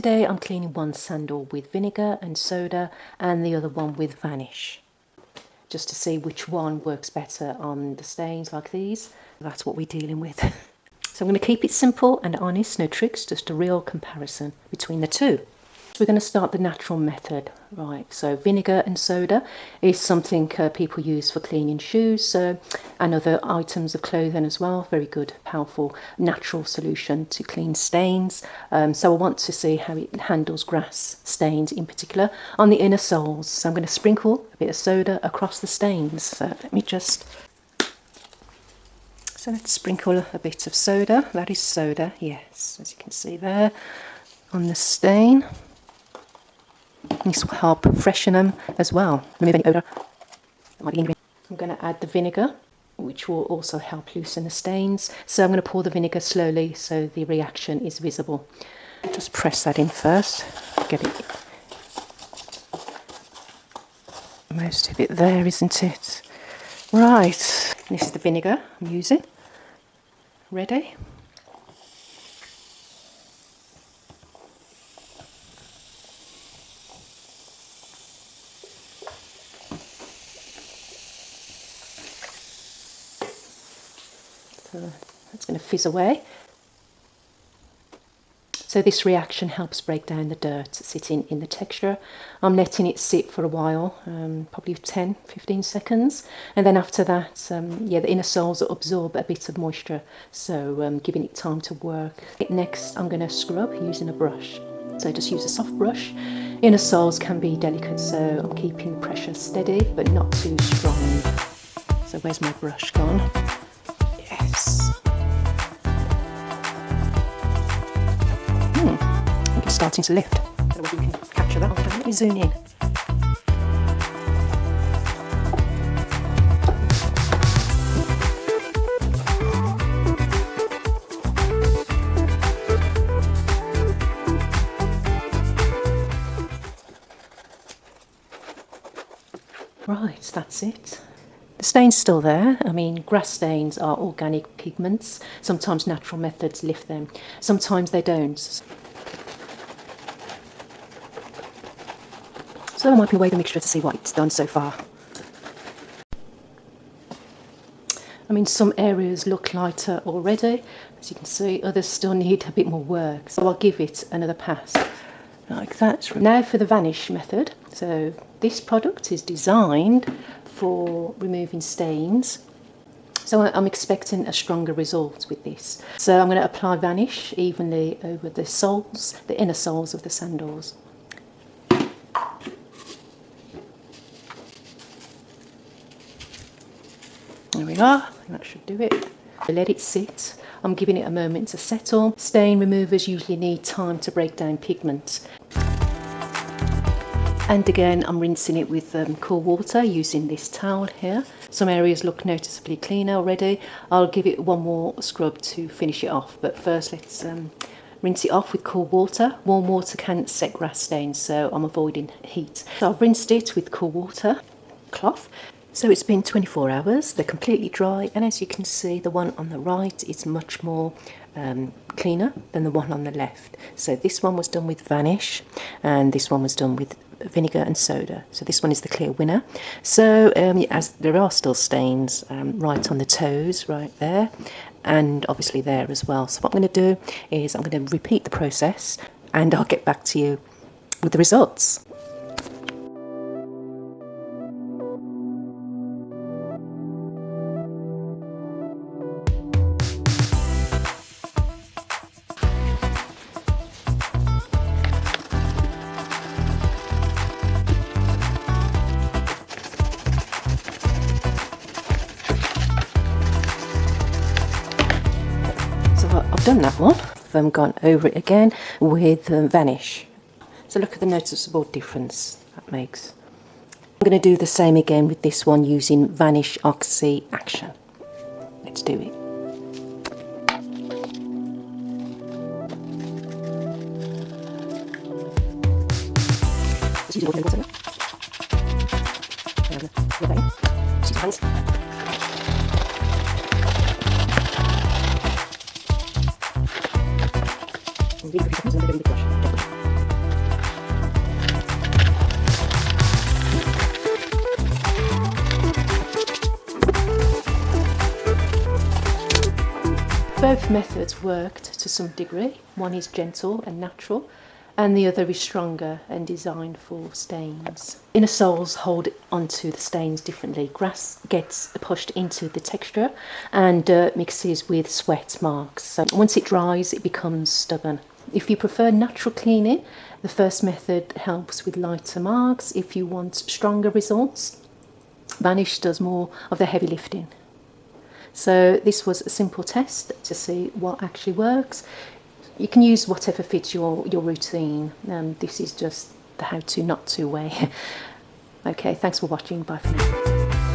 Today I'm cleaning one sandal with vinegar and soda and the other one with Vanish, just to see which one works better on the stains like these. That's what we're dealing with. So I'm going to keep it simple and honest, no tricks, just a real comparison between the two. We're going to start the natural method, right? So vinegar and soda is something people use for cleaning shoes and other items of clothing as well. Very good, powerful, natural solution to clean stains. So I want to see how it handles grass stains in particular on the inner soles. So I'm going to sprinkle a bit of soda across the stains. So let's sprinkle a bit of soda. That is soda, yes, as you can see there on the stain. This will help freshen them as well, remove any odour. I'm going to add the vinegar, which will also help loosen the stains. So I'm going to pour the vinegar slowly so the reaction is visible. Just press that in first, get it. Most of it there, isn't it? Right, this is the vinegar I'm using. Ready? So that's going to fizz away. So this reaction helps break down the dirt sitting in the texture. I'm letting it sit for a while, probably 10-15 seconds, and then after that, the inner soles will absorb a bit of moisture, so giving it time to work. Next, I'm going to scrub using a brush. So just use a soft brush. Inner soles can be delicate, so I'm keeping pressure steady but not too strong. So where's my brush gone? Yes. I think it's starting to lift. I don't know whether you can capture that. Let me zoom in. Right, that's it. The stain's still there. I mean, grass stains are organic pigments. Sometimes natural methods lift them, sometimes they don't. So I'm wiping away the mixture to see what it's done so far. I mean, some areas look lighter already, as you can see. Others still need a bit more work, so I'll give it another pass, like that. Now for the Vanish method. So this product is designed for removing stains, so I'm expecting a stronger result with this. So I'm going to apply Vanish evenly over the soles, the inner soles of the sandals. There we are, I think that should do it. Let it sit. I'm giving it a moment to settle. Stain removers usually need time to break down pigment. And again, I'm rinsing it with cool water using this towel here. Some areas look noticeably cleaner already. I'll give it one more scrub to finish it off, but first let's rinse it off with cool water. Warm water can set grass stains, so I'm avoiding heat. So I've rinsed it with cool water, cloth. So it's been 24 hours, they're completely dry, and as you can see, the one on the right is much more cleaner than the one on the left. So this one was done with Vanish, and this one was done with vinegar and soda. So this one is the clear winner. So as there are still stains right on the toes, right there, and obviously there as well. So what I'm going to do is I'm going to repeat the process, and I'll get back to you with the results. I've done that one. I've gone over it again with Vanish. So look at the noticeable difference that makes. I'm going to do the same again with this one using Vanish Oxi Action. Let's do it. Really, Both methods worked to some degree. One is gentle and natural, and the other is stronger and designed for stains. Inner soles hold onto the stains differently. Grass gets pushed into the texture and dirt mixes with sweat marks. So once it dries, it becomes stubborn. If you prefer natural cleaning, the first method helps with lighter marks. If you want stronger results, Vanish does more of the heavy lifting. So this was a simple test to see what actually works. You can use whatever fits your routine. This is just the how to not to way. Okay, thanks for watching. Bye for now.